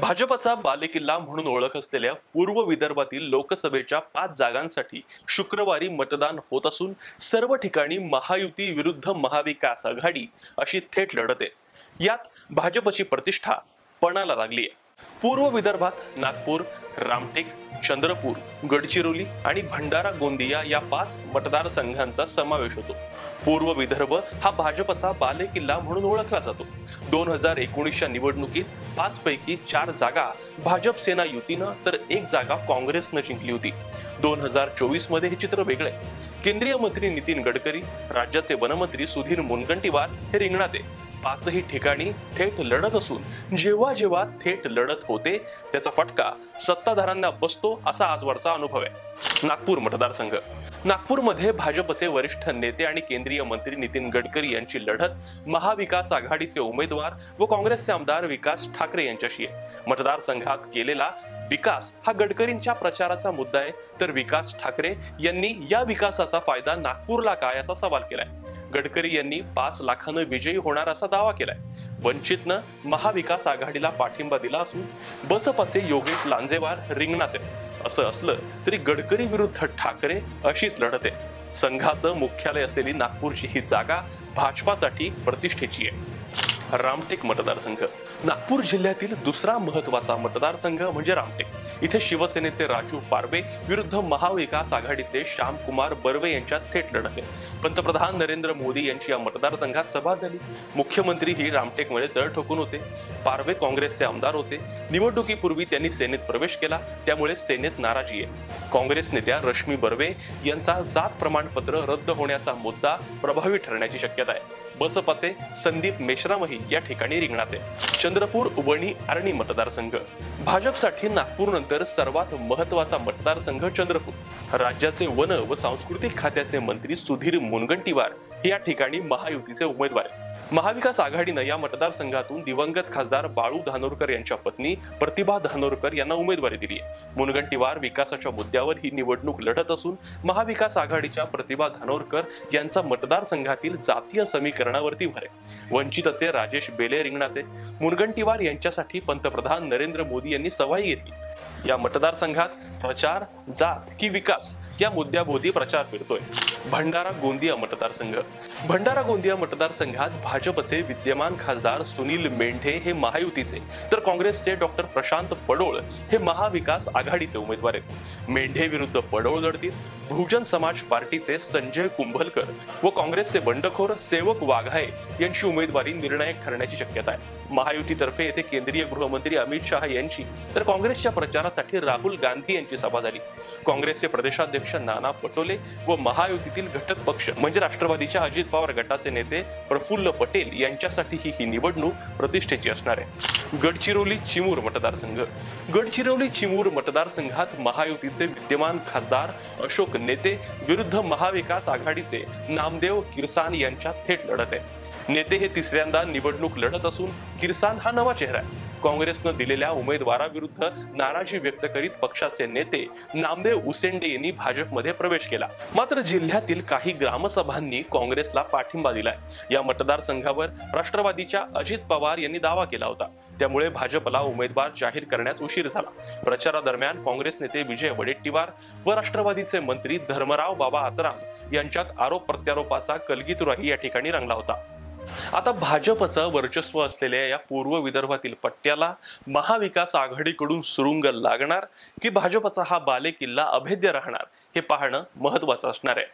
भाजपचा बालेकिल्ला म्हणून ओळख असलेल्या पूर्व विदर्भातील लोकसभेच्या 5 जागांसाठी शुक्रवारी मतदान होत असून सर्व ठिकाणी महायुती विरुद्ध महाविकास आघाडी अशी थेट लढत आहे। यात भाजपची प्रतिष्ठा पणाला लागली आहे। पूर्व विदर्भात नागपूर, रामटेक, चंद्रपूर, गडचिरोली आणि भंडारा गोंदिया या 5 मतदारसंघांचा समावेश होतो। पूर्व विदर्भ हा भाजपचा बालेकिल्ला म्हणून ओळखला जातो। 2019च्या निवडणुकीत 5 पैकी 4 जागा भाजप सेना युतीनं तर 1 जागा काँग्रेसनं जिंकली होती। 2024 मध्ये हे चित्र वेगळे। केंद्रीय मंत्री नितीन गडकरी, राज्याचे वनमंत्री सुधीर मुनगंटीवार हे रिंगणात आहे। 5ही ठिकाणी थेट लढत असून जेव्हा जेव्हा थेट लढत होते त्याचा फटका सत्ताधाऱ्यांना बसतो असा आजवरचा अनुभव आहे। नागपूर मतदारसंघ। नागपूरमध्ये भाजपचे वरिष्ठ नेते आणि केंद्रीय मंत्री नितीन गडकरी यांची लढत महाविकास आघाडीचे उमेदवार व काँग्रेसचे आमदार विकास ठाकरे यांच्याशी आहे। मतदारसंघात केलेला विकास हा गडकरींच्या प्रचाराचा मुद्दा आहे, तर विकास ठाकरे यांनी या विकासाचा फायदा नागपूरला काय असा सवाल केलाय। गडकरी यांनी 5 लाखांनी विजयी होणार असा दावा केलाय। वंचितनं महाविकास आघाडीला पाठिंबा दिला असून बसपाचे योगेश लांजेवार रिंगणात आहेत। असं असलं तरी गडकरी विरुद्ध ठाकरे अशीच लढत आहे। संघाचं मुख्यालय असलेली नागपूरची ही जागा भाजपासाठी प्रतिष्ठेची आहे। रामटेक मतदारसंघ। नागपूर जिल्ह्यातील दुसरा महत्त्वाचा मतदारसंघ म्हणजे रामटेक। इथे शिवसेनेचे राजू पारवे विरुद्ध महाविकास आघाडीचे श्यामकुमार बर्वे यांच्यात थेट लढत आहे। पंतप्रधान नरेंद्र मोदी यांची या मतदारसंघात सभा झाली। मुख्यमंत्री ही रामटेकमध्ये तळ ठोकून होते। पारवे काँग्रेसचे आमदार होते। निवडणुकीपूर्वी त्यांनी सेनेत प्रवेश केला, त्यामुळे सेनेत नाराजी आहे। काँग्रेस नेत्या रश्मी बर्वे यांचा जात प्रमाणपत्र रद्द होण्याचा मुद्दा प्रभावी ठरण्याची शक्यता आहे। बसपाचे संदीप मेश्रामही या ठिकाणी रिंगणात आहे। चंद्रपूर, वणी, आर्णी मतदारसंघ। भाजपसाठी नागपूर नंतर सर्वात महत्त्वाचा मतदारसंघ चंद्रपूर। राज्याचे वन व सांस्कृतिक खात्याचे मंत्री सुधीर मुनगंटीवार हे या ठिकाणी महायुतीचे उमेदवार आहेत। महाविकास आघाडीनं या मतदारसंघातून दिवंगत खासदार बाळू धानोरकर यांच्या पत्नी प्रतिभा धानोरकर यांना उमेदवारी दिली आहे। मुनगंटीवार विकासाच्या मुद्द्यावर ही निवडणूक लढत असून महाविकास आघाडीच्या प्रतिभा धानोरकर यांचा मतदारसंघातील जातीय समीकरणावरती भर आहे। वंचितचे राजेश बेले रिंगणात आहे। मुनगंटीवार यांच्यासाठी पंतप्रधान नरेंद्र मोदी यांनी सवाई घेतली। या मतदारसंघात प्रचार, जात की विकास या मुद्द्याभोवती प्रचार फिरतोय। भंडारा गोंदिया मतदारसंघ। भंडारा गोंदिया मतदारसंघात भाजपचे विद्यमान खासदार सुनील मेंढे हे महायुतीचे, तर काँग्रेसचे डॉक्टर प्रशांत पडोळ हे महाविकास आघाडीचे उमेदवार आहेत। मेंढे विरुद्ध पडोळ लढतील। बहुजन समाज पार्टीचे संजय कुंभलकर व काँग्रेसचे बंडखोर सेवक वाघाये यांची उमेदवारी निर्णायक ठरण्याची शक्यता आहे। महायुतीतर्फे येथे केंद्रीय गृहमंत्री अमित शहा यांची, तर काँग्रेसच्या प्रचारासाठी राहुल गांधी यांची सभा झाली। काँग्रेसचे प्रदेशाध्यक्ष नाना पटोले व महायुतीतील घटक पक्ष म्हणजे राष्ट्रवादीच्या अजित पवार गटाचे नेते प्रफुल्ल पटेल यांच्यासाठी ही निवडणूक प्रतिष्ठेची असणार आहे। गडचिरोली, चिमूर मतदारसंघ। गडचिरोली चिमूर मतदारसंघात महायुतीचे विद्यमान खासदार अशोक नेते विरुद्ध महाविकास आघाडीचे नामदेव किरसान यांच्यात थेट लढत आहे। नेते हे तिसऱ्यांदा निवडणूक लढत असून किरसान हा नवा चेहरा आहे। काँग्रेसनं दिलेल्या उमेदवाराविरुद्ध नाराजी व्यक्त करीत पक्षाचे नेते नामदेव उसेंडे यांनी भाजपमध्ये प्रवेश केला। मात्र जिल्ह्यातील काही ग्रामसभांनी काँग्रेसला पाठिंबा दिलाय। या मतदारसंघावर राष्ट्रवादीच्या अजित पवार यांनी दावा केला होता, त्यामुळे भाजपला उमेदवार जाहीर करण्यास उशीर झाला। प्रचारादरम्यान काँग्रेस नेते विजय वडेट्टीवार व राष्ट्रवादीचे मंत्री धर्मराव बाबा आत्राम यांच्यात आरोप प्रत्यारोपाचा कलगीतुराही या ठिकाणी रंगला होता। आता भाजपचं वर्चस्व असलेल्या या पूर्व विदर्भातील पट्ट्याला महाविकास आघाडीकडून सुरुंग लागणार की भाजपचा हा बालेकिल्ला अभेद्य राहणार हे पाहणं महत्त्वाचं असणार आहे।